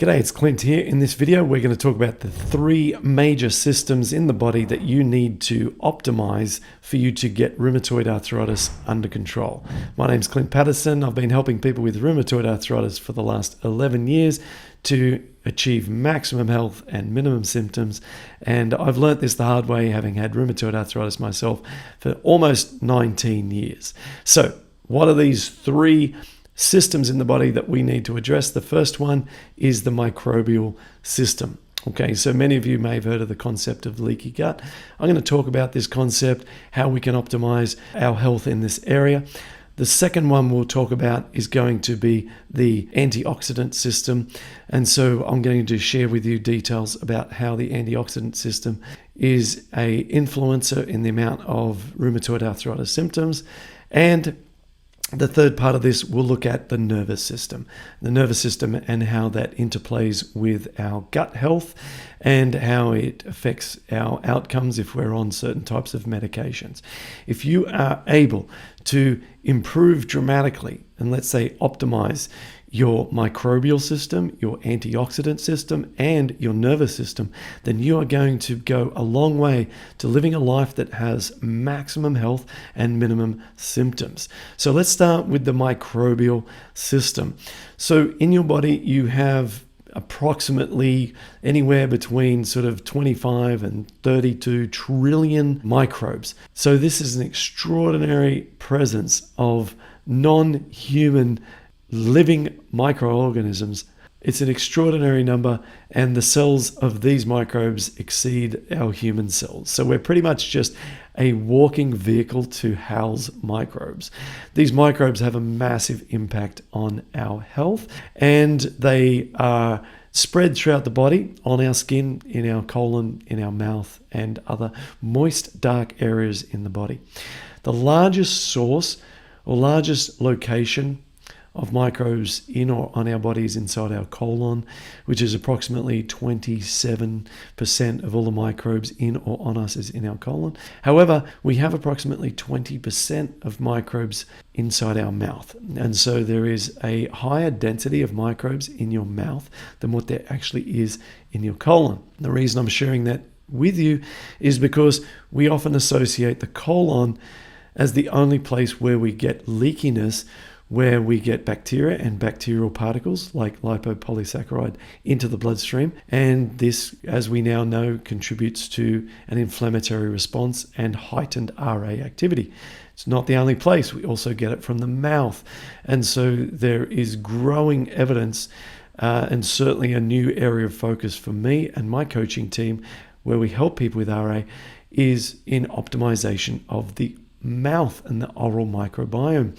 G'day, it's Clint here. In this video, we're going to talk about the three major systems in the body that you need to optimize for you to get rheumatoid arthritis under control. My name's Clint Patterson. I've been helping people with rheumatoid arthritis for the last 11 years to achieve maximum health and minimum symptoms. And I've learnt this the hard way, having had rheumatoid arthritis myself for almost 19 years. So what are these three systems in the body that we need to address? The first one is the microbial system. Okay, so many of you may have heard of the concept of leaky gut. I'm going to talk about this concept, how we can optimize our health in this area. The second one we'll talk about is going to be the antioxidant system. And so I'm going to share with you details about how the antioxidant system is an influencer in the amount of rheumatoid arthritis symptoms. And the third part of this, we'll look at the nervous system and how that interplays with our gut health and how it affects our outcomes if we're on certain types of medications. If you are able to improve dramatically and let's say optimize your microbial system, your antioxidant system, and your nervous system, then you are going to go a long way to living a life that has maximum health and minimum symptoms. So let's start with the microbial system. So in your body, you have approximately anywhere between sort of 25 and 32 trillion microbes. So this is an extraordinary presence of non-human living microorganisms. It's an extraordinary number, and the cells of these microbes exceed our human cells. So we're pretty much just a walking vehicle to house microbes. These microbes have a massive impact on our health, and they are spread throughout the body, on our skin, in our colon, in our mouth, and other moist, dark areas in the body. The largest source or largest location of microbes in or on our bodies inside our colon, which is approximately 27% of all the microbes in or on us is in our colon. However, we have approximately 20% of microbes inside our mouth. And so there is a higher density of microbes in your mouth than what there actually is in your colon. The reason I'm sharing that with you is because we often associate the colon as the only place where we get leakiness, where we get bacteria and bacterial particles like lipopolysaccharide into the bloodstream. And this, as we now know, contributes to an inflammatory response and heightened RA activity. It's not the only place. We also get it from the mouth. And so there is growing evidence and certainly a new area of focus for me and my coaching team where we help people with RA is in optimization of the mouth and the oral microbiome,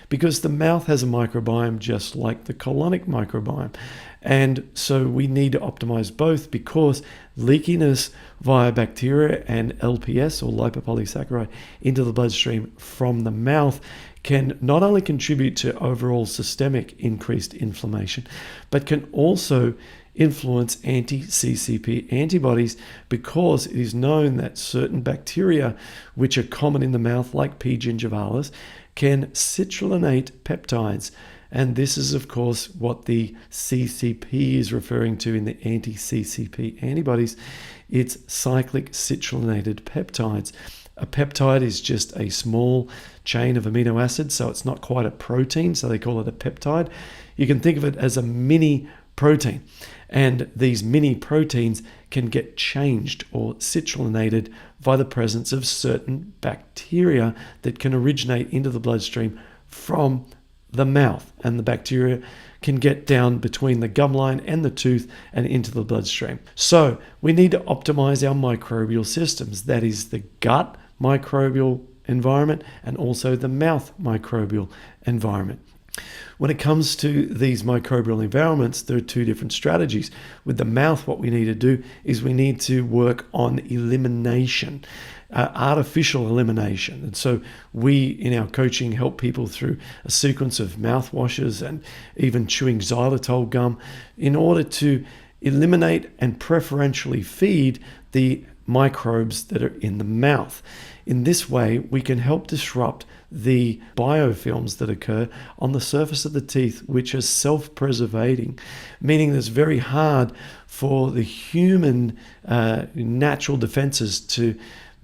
because the mouth has a microbiome just like the colonic microbiome. And so we need to optimize both, because leakiness via bacteria and LPS or lipopolysaccharide into the bloodstream from the mouth can not only contribute to overall systemic increased inflammation, but can also influence anti-CCP antibodies, because it is known that certain bacteria which are common in the mouth, like P. gingivalis, can citrullonate peptides. And this is, of course, what the CCP is referring to in the anti-CCP antibodies. It's cyclic citrullinated peptides. A peptide is just a small chain of amino acids, so it's not quite a protein, so they call it a peptide. You can think of it as a mini protein. And these mini proteins can get changed or citrullinated by the presence of certain bacteria that can originate into the bloodstream from the mouth. And the bacteria can get down between the gum line and the tooth and into the bloodstream. So we need to optimize our microbial systems. That is the gut microbial environment and also the mouth microbial environment. When it comes to these microbial environments, there are two different strategies. With the mouth, what we need to do is we need to work on elimination, artificial elimination. And so we, in our coaching, help people through a sequence of mouthwashes and even chewing xylitol gum in order to eliminate and preferentially feed the microbes that are in the mouth. In this way, we can help disrupt the biofilms that occur on the surface of the teeth, which are self-preservating, meaning it's very hard for the human natural defenses to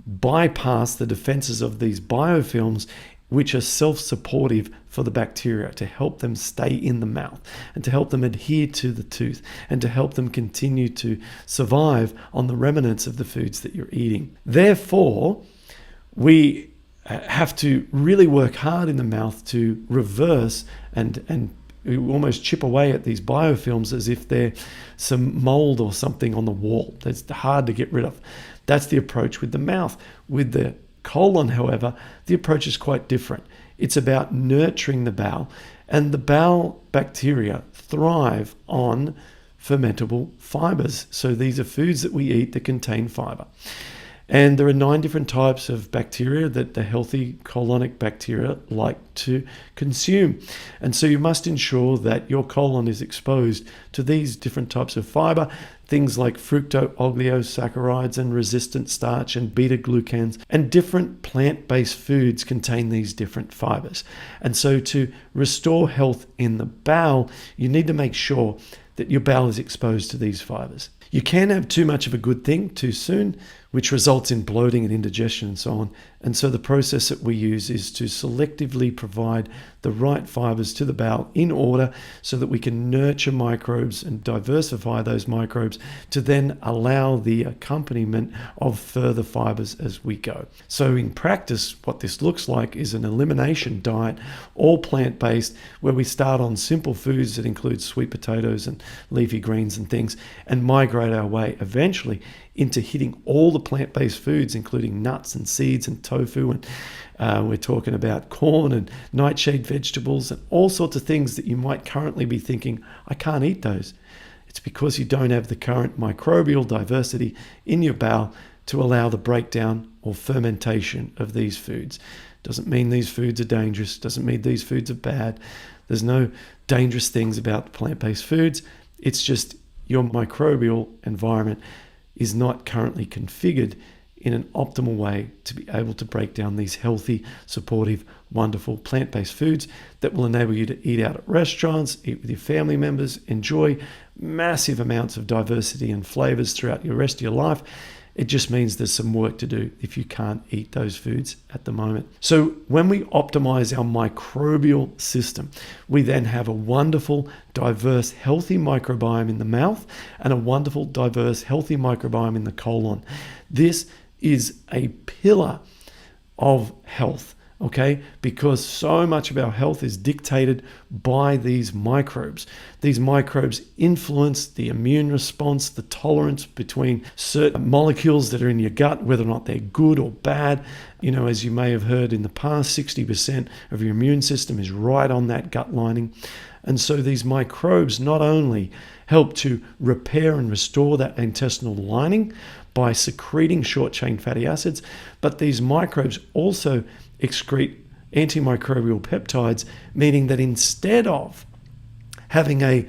bypass the defenses of these biofilms, which are self-supportive for the bacteria, to help them stay in the mouth and to help them adhere to the tooth and to help them continue to survive on the remnants of the foods that you're eating. Therefore, we have to really work hard in the mouth to reverse and almost chip away at these biofilms as if they're some mold or something on the wall that's hard to get rid of. That's the approach with the mouth. With the colon, however, the approach is quite different. It's about nurturing the bowel, and the bowel bacteria thrive on fermentable fibers. So these are foods that we eat that contain fiber. And there are 9 different types of bacteria that the healthy colonic bacteria like to consume. And so you must ensure that your colon is exposed to these different types of fiber, things like fructooligosaccharides and resistant starch and beta-glucans, and different plant-based foods contain these different fibers. And so to restore health in the bowel, you need to make sure that your bowel is exposed to these fibers. You can have too much of a good thing too soon, which results in bloating and indigestion and so on. And so the process that we use is to selectively provide the right fibers to the bowel in order so that we can nurture microbes and diversify those microbes to then allow the accompaniment of further fibers as we go. So in practice, what this looks like is an elimination diet, all plant-based, where we start on simple foods that include sweet potatoes and leafy greens and things, and migrate our way eventually into hitting all the plant-based foods, including nuts and seeds and tofu, and we're talking about corn and nightshade vegetables and all sorts of things that you might currently be thinking, I can't eat those. It's because you don't have the current microbial diversity in your bowel to allow the breakdown or fermentation of these foods. Doesn't mean these foods are dangerous, doesn't mean these foods are bad. There's no dangerous things about plant-based foods. It's just your microbial environment is not currently configured in an optimal way to be able to break down these healthy, supportive, wonderful plant-based foods that will enable you to eat out at restaurants, eat with your family members, enjoy massive amounts of diversity and flavors throughout the rest of your life. It just means there's some work to do if you can't eat those foods at the moment. So when we optimize our microbial system, we then have a wonderful, diverse, healthy microbiome in the mouth and a wonderful, diverse, healthy microbiome in the colon. This is a pillar of health, okay? Because so much of our health is dictated by these microbes. These microbes influence the immune response, the tolerance between certain molecules that are in your gut, whether or not they're good or bad. You know, as you may have heard in the past, 60% of your immune system is right on that gut lining. And so these microbes not only help to repair and restore that intestinal lining by secreting short-chain fatty acids, but these microbes also excrete antimicrobial peptides, meaning that instead of having a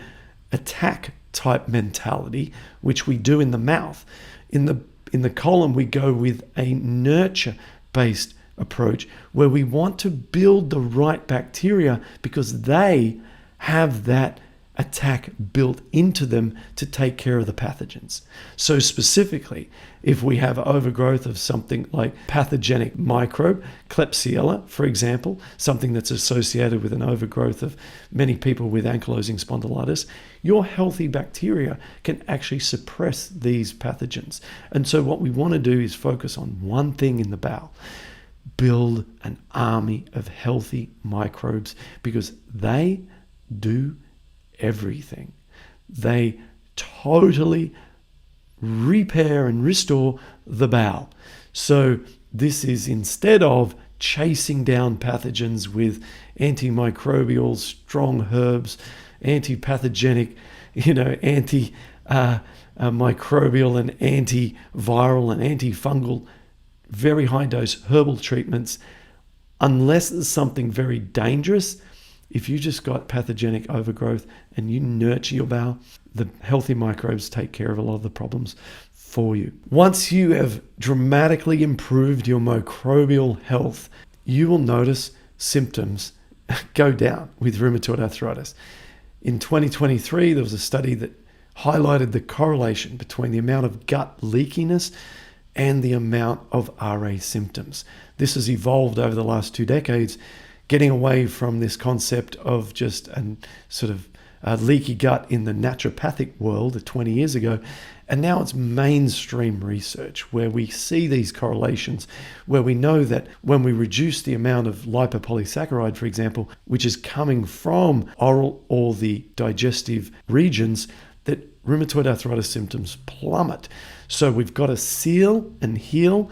attack type mentality, which we do in the mouth, in the colon we go with a nurture based approach where we want to build the right bacteria because they have that attack built into them to take care of the pathogens. So specifically, if we have overgrowth of something like pathogenic microbe, Klebsiella, for example, something that's associated with an overgrowth of many people with ankylosing spondylitis, your healthy bacteria can actually suppress these pathogens. And so what we want to do is focus on one thing in the bowel. Build an army of healthy microbes because they do everything. They totally repair and restore the bowel. So this is instead of chasing down pathogens with antimicrobial, strong herbs, anti-pathogenic, anti-microbial and antiviral and antifungal, very high dose herbal treatments, unless there's something very dangerous. If you just got pathogenic overgrowth and you nurture your bowel, the healthy microbes take care of a lot of the problems for you. Once you have dramatically improved your microbial health, you will notice symptoms go down with rheumatoid arthritis. In 2023, there was a study that highlighted the correlation between the amount of gut leakiness and the amount of RA symptoms. This has evolved over the last 2 decades, getting away from this concept of just a sort of leaky gut in the naturopathic world 20 years ago. And now it's mainstream research where we see these correlations, where we know that when we reduce the amount of lipopolysaccharide, for example, which is coming from oral or the digestive regions, that rheumatoid arthritis symptoms plummet. So we've got to seal and heal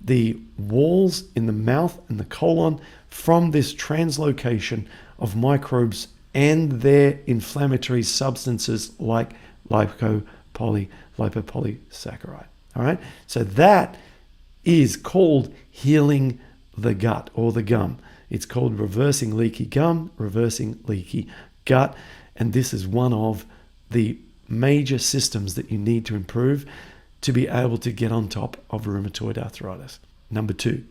the walls in the mouth and the colon from this translocation of microbes and their inflammatory substances like lipopolysaccharide. All right, so that is called healing the gut or the gum. It's called reversing leaky gum, reversing leaky gut, and this is one of the major systems that you need to improve to be able to get on top of rheumatoid arthritis. Number 2.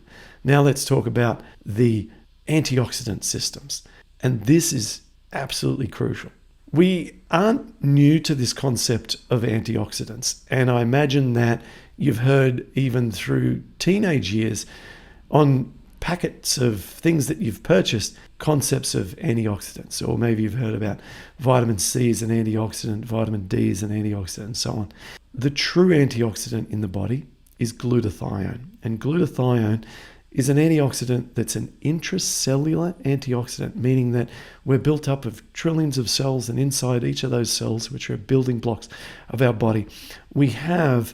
Now let's talk about the antioxidant systems. And this is absolutely crucial. We aren't new to this concept of antioxidants. And I imagine that you've heard even through teenage years on packets of things that you've purchased, concepts of antioxidants, or maybe you've heard about vitamin C as an antioxidant, vitamin D as an antioxidant, and so on. The true antioxidant in the body is glutathione, and glutathione is an antioxidant that's an intracellular antioxidant, meaning that we're built up of trillions of cells, and inside each of those cells, which are building blocks of our body, we have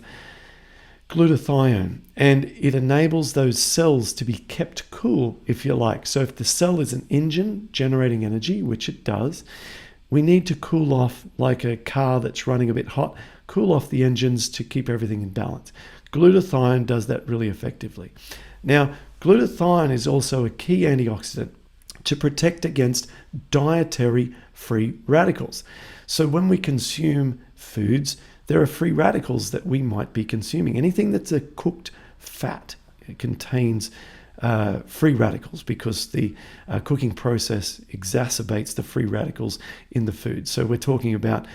glutathione, and it enables those cells to be kept cool, if you like. So if the cell is an engine generating energy, which it does, we need to cool off like a car that's running a bit hot, cool off the engines to keep everything in balance. Glutathione does that really effectively. Now, glutathione is also a key antioxidant to protect against dietary free radicals. So when we consume foods, there are free radicals that we might be consuming. Anything that's a cooked fat, it contains free radicals because the cooking process exacerbates the free radicals in the food. So we're talking about,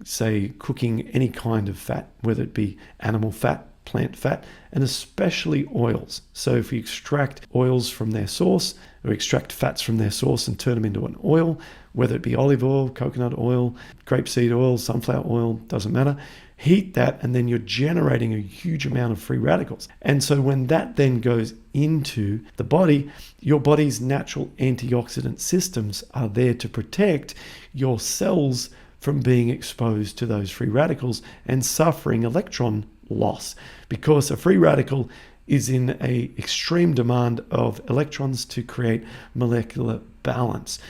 say, cooking any kind of fat, whether it be animal fat, plant fat, and especially oils. So if we extract oils from their source, or extract fats from their source and turn them into an oil, whether it be olive oil, coconut oil, grapeseed oil, sunflower oil, doesn't matter, heat that, and then you're generating a huge amount of free radicals. And so when that then goes into the body, your body's natural antioxidant systems are there to protect your cells from being exposed to those free radicals and suffering electron loss, because a free radical is in a extreme demand of electrons to create molecular balance.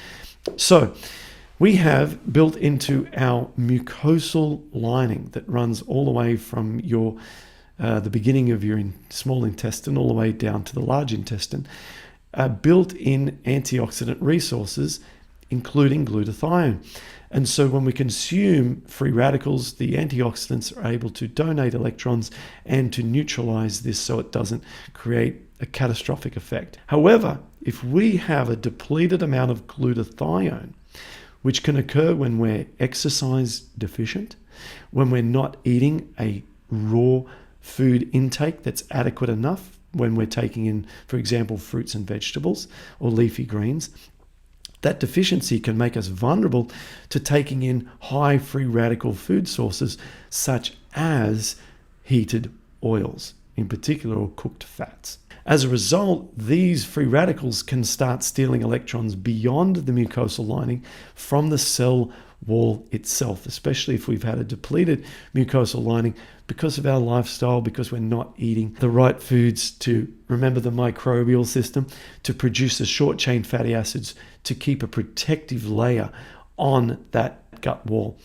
So we have built into our mucosal lining that runs all the way from your the beginning of your small intestine all the way down to the large intestine, built-in antioxidant resources, including glutathione. And so when we consume free radicals, the antioxidants are able to donate electrons and to neutralize this so it doesn't create a catastrophic effect. However, if we have a depleted amount of glutathione, which can occur when we're exercise deficient, when we're not eating a raw food intake that's adequate enough, when we're taking in, for example, fruits and vegetables or leafy greens, that deficiency can make us vulnerable to taking in high free radical food sources such as heated oils, in particular, or cooked fats. As a result, these free radicals can start stealing electrons beyond the mucosal lining from the cell wall itself, especially if we've had a depleted mucosal lining because of our lifestyle, because we're not eating the right foods to, remember the microbial system, to produce the short chain fatty acids to keep a protective layer on that gut wall.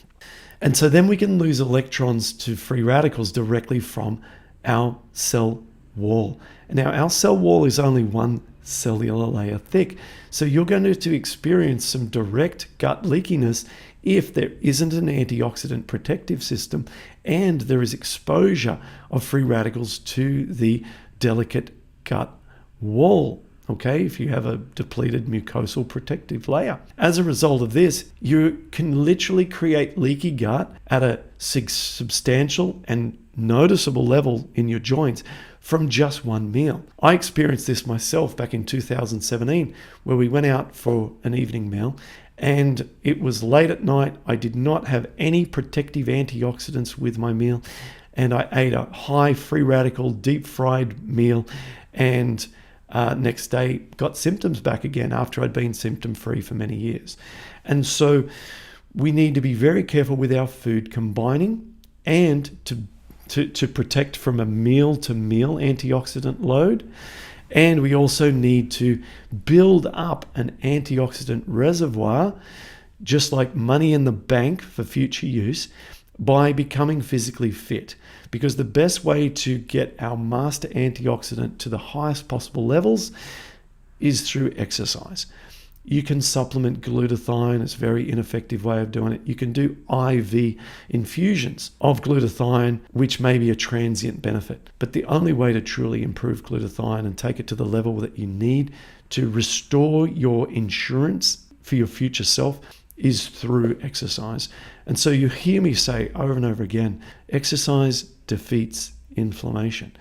And so then we can lose electrons to free radicals directly from our cell wall. Now, our cell wall is only one cellular layer thick, so you're going to experience some direct gut leakiness if there isn't an antioxidant protective system and there is exposure of free radicals to the delicate gut wall. Okay, if you have a depleted mucosal protective layer. As a result of this, you can literally create leaky gut at a substantial and noticeable level in your joints from just one meal. I experienced this myself back in 2017, where we went out for an evening meal and it was late at night. I did not have any protective antioxidants with my meal, and I ate a high free radical deep fried meal, and next day got symptoms back again after I'd been symptom free for many years. And so we need to be very careful with our food combining and to protect from a meal to meal antioxidant load. And we also need to build up an antioxidant reservoir, just like money in the bank for future use, by becoming physically fit. Because the best way to get our master antioxidant to the highest possible levels is through exercise. You can supplement glutathione. It's a very ineffective way of doing it. You can do IV infusions of glutathione, which may be a transient benefit. But the only way to truly improve glutathione and take it to the level that you need to restore your insurance for your future self is through exercise. And so you hear me say over and over again, exercise defeats inflammation.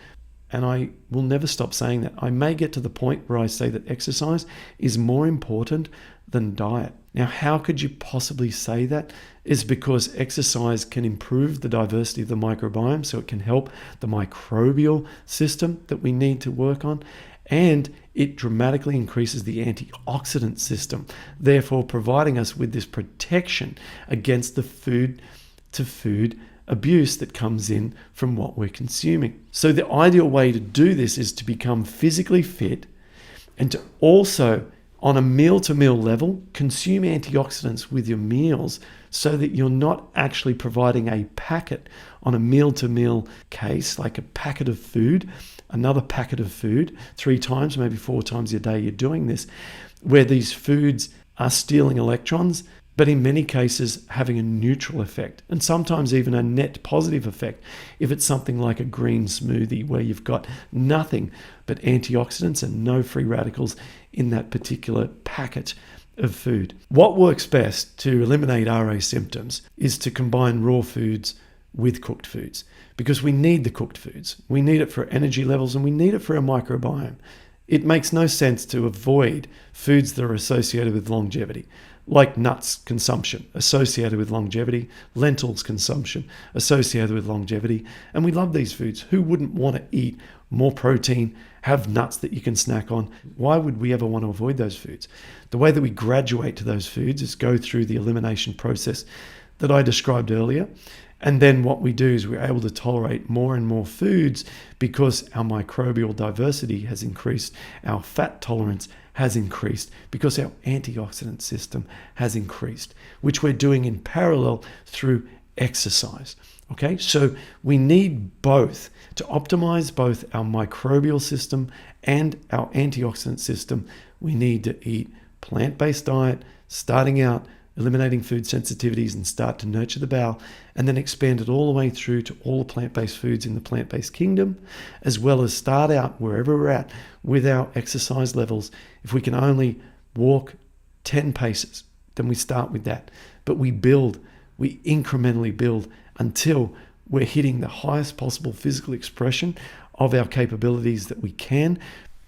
And I will never stop saying that. I may get to the point where I say that exercise is more important than diet. Now, how could you possibly say that? Is because exercise can improve the diversity of the microbiome, so it can help the microbial system that we need to work on, and it dramatically increases the antioxidant system, therefore providing us with this protection against the food-to-food abuse that comes in from what we're consuming. So the ideal way to do this is to become physically fit and to also, on a meal-to-meal level, consume antioxidants with your meals so that you're not actually providing a packet on a meal-to-meal case, like a packet of food, another packet of food, 3 times, maybe 4 times a day you're doing this, where these foods are stealing electrons, but in many cases having a neutral effect, and sometimes even a net positive effect if it's something like a green smoothie where you've got nothing but antioxidants and no free radicals in that particular packet of food. What works best to eliminate RA symptoms is to combine raw foods with cooked foods, because we need the cooked foods. We need it for energy levels and we need it for our microbiome. It makes no sense to avoid foods that are associated with longevity, like nuts consumption associated with longevity, lentils consumption associated with longevity. And we love these foods. Who wouldn't want to eat more protein, have nuts that you can snack on? Why would we ever want to avoid those foods? The way that we graduate to those foods is go through the elimination process that I described earlier. And then what we do is we're able to tolerate more and more foods because our microbial diversity has increased, our fat tolerance has increased, because our antioxidant system has increased, which we're doing in parallel through exercise. Okay, so we need both to optimize both our microbial system and our antioxidant system. We need to eat plant-based diet, starting out eliminating food sensitivities and start to nurture the bowel, and then expand it all the way through to all the plant-based foods in the plant-based kingdom, as well as start out wherever we're at with our exercise levels. If we can only walk 10 paces, then we start with that. But we incrementally build until we're hitting the highest possible physical expression of our capabilities that we can,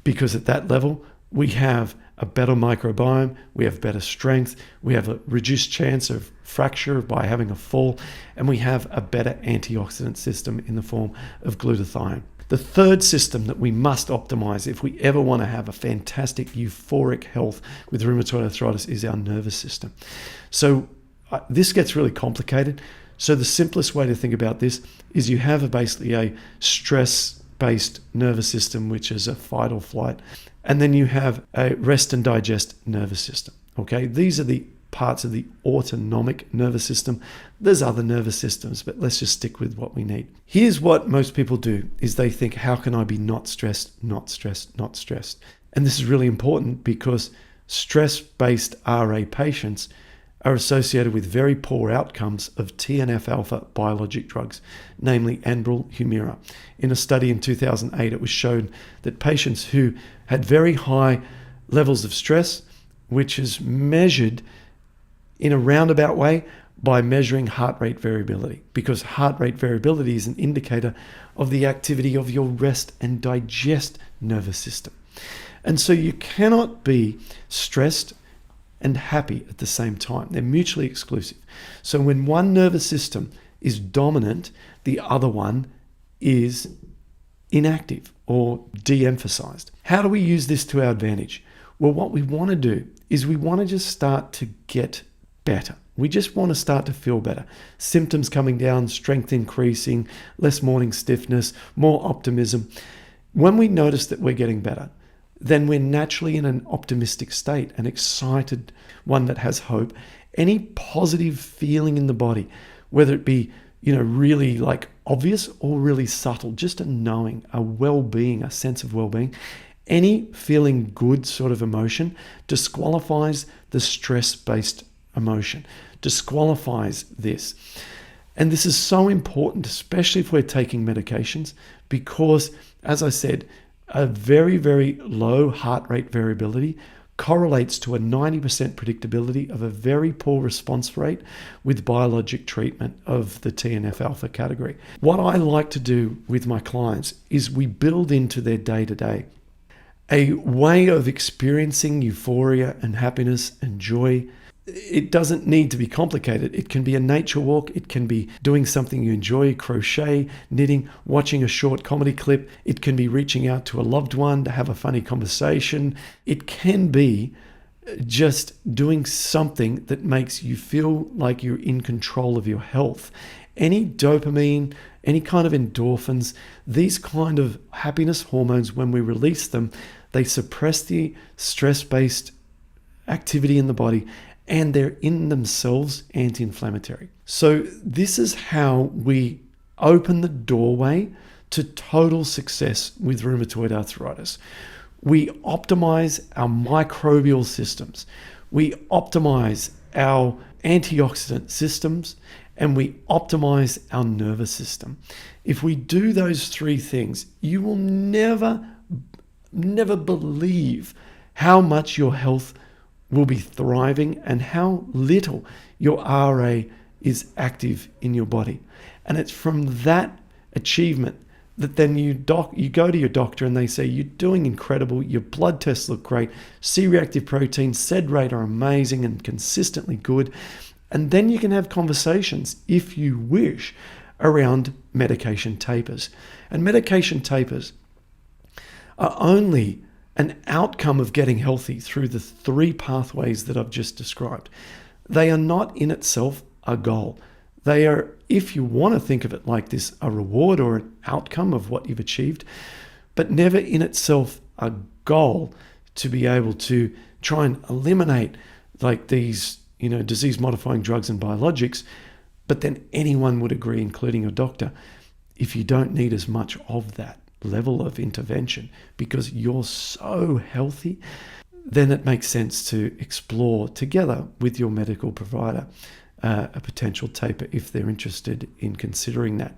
because at that level, we have a better microbiome, we have better strength, we have a reduced chance of fracture by having a fall, and we have a better antioxidant system in the form of glutathione. The third system that we must optimize if we ever want to have a fantastic euphoric health with rheumatoid arthritis is our nervous system. So this gets really complicated. So the simplest way to think about this is you have basically a stress-based nervous system, which is a fight or flight. And then you have a rest and digest nervous system. Okay, these are the parts of the autonomic nervous system. There's other nervous systems, but let's just stick with what we need. Here's what most people do is they think, how can I be not stressed, not stressed, not stressed? And this is really important because stress-based RA patients are associated with very poor outcomes of TNF-alpha biologic drugs, namely Enbrel, Humira. In a study in 2008, it was shown that patients who had very high levels of stress, which is measured in a roundabout way by measuring heart rate variability, because heart rate variability is an indicator of the activity of your rest and digest nervous system. And so you cannot be stressed and happy at the same time. They're mutually exclusive. So when one nervous system is dominant, the other one is inactive or de-emphasized. How do we use this to our advantage? Well, what we want to do is we want to just start to get better. We just want to start to feel better. Symptoms coming down, strength increasing, less morning stiffness, more optimism. When we notice that we're getting better, then we're naturally in an optimistic state, an excited one that has hope. Any positive feeling in the body, whether it be, really like obvious or really subtle, just a knowing, a well-being, a sense of well-being, any feeling good sort of emotion disqualifies the stress-based emotion, disqualifies this. And this is so important, especially if we're taking medications, because, as I said, a very, very low heart rate variability correlates to a 90% predictability of a very poor response rate with biologic treatment of the TNF-alpha category. What I like to do with my clients is we build into their day-to-day a way of experiencing euphoria and happiness and joy. It doesn't need to be complicated. It can be a nature walk. It can be doing something you enjoy, crochet, knitting, watching a short comedy clip. It can be reaching out to a loved one to have a funny conversation. It can be just doing something that makes you feel like you're in control of your health. Any dopamine, any kind of endorphins, these kind of happiness hormones, when we release them, they suppress the stress-based activity in the body, and they're in themselves anti-inflammatory. So this is how we open the doorway to total success with rheumatoid arthritis. We optimize our microbial systems. We optimize our antioxidant systems, and we optimize our nervous system. If we do those three things, you will never believe how much your health will be thriving and how little your RA is active in your body. And it's from that achievement that then you go to your doctor and they say, you're doing incredible, your blood tests look great, C-reactive protein, SED rate are amazing and consistently good. And then you can have conversations, if you wish, around medication tapers. And medication tapers are only an outcome of getting healthy through the three pathways that I've just described. They are not in itself a goal. They are, if you want to think of it like this, a reward or an outcome of what you've achieved, but never in itself a goal to be able to try and eliminate like these, disease-modifying drugs and biologics. But then anyone would agree, including a doctor, if you don't need as much of that level of intervention because you're so healthy, then it makes sense to explore together with your medical provider a potential taper if they're interested in considering that.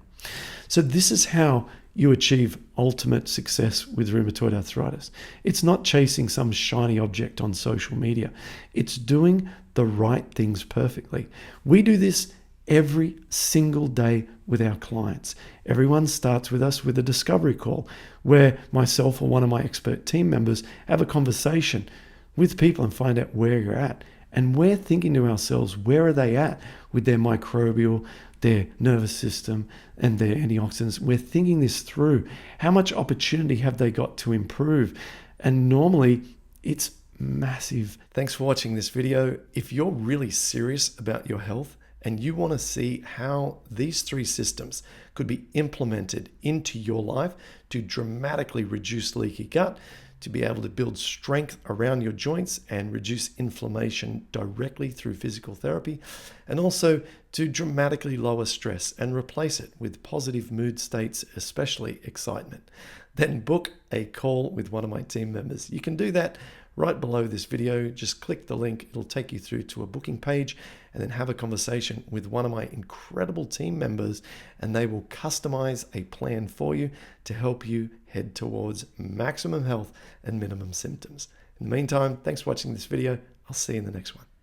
So this is how you achieve ultimate success with rheumatoid arthritis. It's not chasing some shiny object on social media. It's doing the right things perfectly. We do this every single day with our clients. Everyone starts with us with a discovery call where myself or one of my expert team members have a conversation with people and find out where you're at. And we're thinking to ourselves, where are they at with their microbial, their nervous system, and their antioxidants? We're thinking this through. How much opportunity have they got to improve? And normally it's massive. Thanks for watching this video. If you're really serious about your health and you want to see how these three systems could be implemented into your life to dramatically reduce leaky gut, to be able to build strength around your joints and reduce inflammation directly through physical therapy, and also to dramatically lower stress and replace it with positive mood states, especially excitement, then book a call with one of my team members. You can do that right below this video. Just click the link. It'll take you through to a booking page, and then have a conversation with one of my incredible team members, and they will customize a plan for you to help you head towards maximum health and minimum symptoms. In the meantime, thanks for watching this video. I'll see you in the next one.